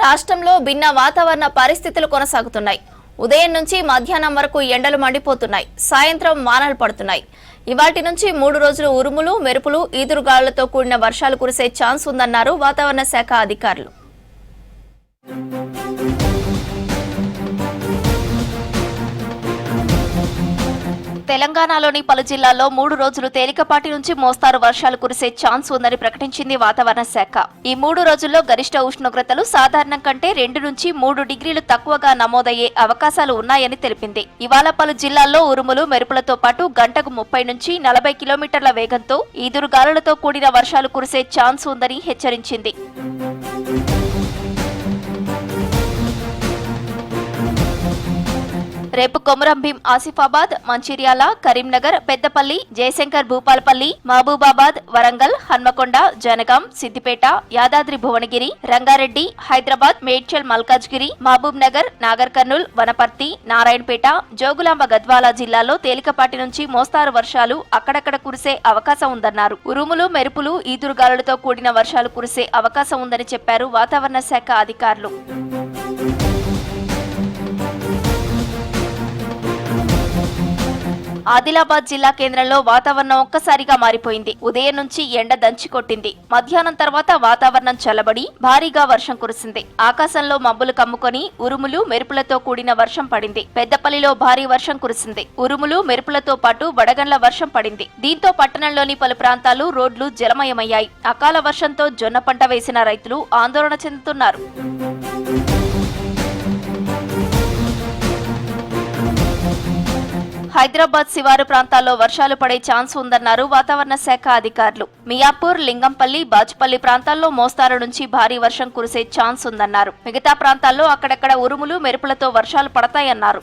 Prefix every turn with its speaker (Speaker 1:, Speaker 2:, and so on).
Speaker 1: రాష్ట్రంలో భిన్న వాతావరణ పరిస్థితులు కొనసాగుతున్నాయి. ఉదయం నుంచి మధ్యాహ్నం వరకు ఎండలు మండిపోతున్నాయి. సాయంత్రం వానలు పడుతున్నాయి. ఇవాటి నుంచి 3 రోజులు ఉరుములు, మెరుపులు, ఈదురుగాలులతో కూడిన వర్షాలు కురిసే ఛాన్స్ ఉందన్నారు వాతావరణ శాఖ అధికారులు. తెలంగాణలోని పలు జిల్లాల్లో 3 రోజులు తేలికపాటి నుంచి మోస్తారు వర్షాలు కురిసే ఛాన్స్ ఉందని ప్రకటించింది వాతావరణ శాఖ. ఈ 3 రోజుల్లో గరిష్ట ఉష్ణోగ్రతలు సాధారణం కంటే 2 నుంచి 3 డిగ్రీలు తక్కువగా నమోదయ్యే అవకాశాలు ఉన్నాయని తెలిపింది. ఇవాళ పలు జిల్లాల్లో ఉరుములు, మెరుపులతో పాటు గంటకు 30 నుంచి 40 కిలోమీటర్ల వేగంతో ఈదురుగాలులతో కూడిన వర్షాలు కురిసే ఛాన్స్ ఉందని హెచ్చరించింది. రేపు కొమురంభీం, ఆసిఫాబాద్, మంచిర్యాల, కరీంనగర్, పెద్దపల్లి, జయశంకర్ భూపాలపల్లి, మహబూబాబాద్, వరంగల్, హన్మకొండ, జనగాం, సిద్దిపేట, యాదాద్రి భువనగిరి, రంగారెడ్డి, హైదరాబాద్, మేడ్చల్, మల్కాజ్గిరి, మహబూబ్ నగర్, నాగర్ కర్నూల్, వనపర్తి, నారాయణపేట, జోగులాంబ గద్వాల జిల్లాల్లో తేలికపాటి నుంచి మోస్తారు వర్షాలు అక్కడక్కడ కురిసే అవకాశం ఉందన్నారు. ఉరుములు, మెరుపులు, ఈదురుగాలులతో కూడిన వర్షాలు కురిసే అవకాశం ఉందని చెప్పారు వాతావరణ శాఖ అధికారులు. ఆదిలాబాద్ జిల్లా కేంద్రంలో వాతావరణం ఒక్కసారిగా మారిపోయింది. ఉదయం నుంచి ఎండ దంచికొట్టింది. మధ్యాహ్నం తర్వాత వాతావరణం చల్లబడి భారీగా వర్షం కురిసింది. ఆకాశంలో మబ్బులు కమ్ముకొని ఉరుములు, మెరుపులతో కూడిన వర్షం పడింది. పెద్దపల్లిలో భారీ వర్షం కురిసింది. ఉరుములు, మెరుపులతో పాటు వడగండ్ల వర్షం పడింది. దీంతో పట్టణంలోని పలు ప్రాంతాలు రోడ్లు జలమయమయ్యాయి. అకాల వర్షంతో జొన్న పంట వేసిన రైతులు ఆందోళన చెందుతున్నారు. హైదరాబాద్ శివారు ప్రాంతాల్లో వర్షాలు పడే ఛాన్స్ ఉందన్నారు వాతావరణ శాఖ అధికారులు. మియాపూర్, లింగంపల్లి, బాచుపల్లి ప్రాంతాల్లో మోస్తారు నుంచి భారీ వర్షం కురిసే ఛాన్స్ ఉందన్నారు. మిగతా ప్రాంతాల్లో అక్కడక్కడ ఉరుములు, మెరుపులతో వర్షాలు పడతాయన్నారు.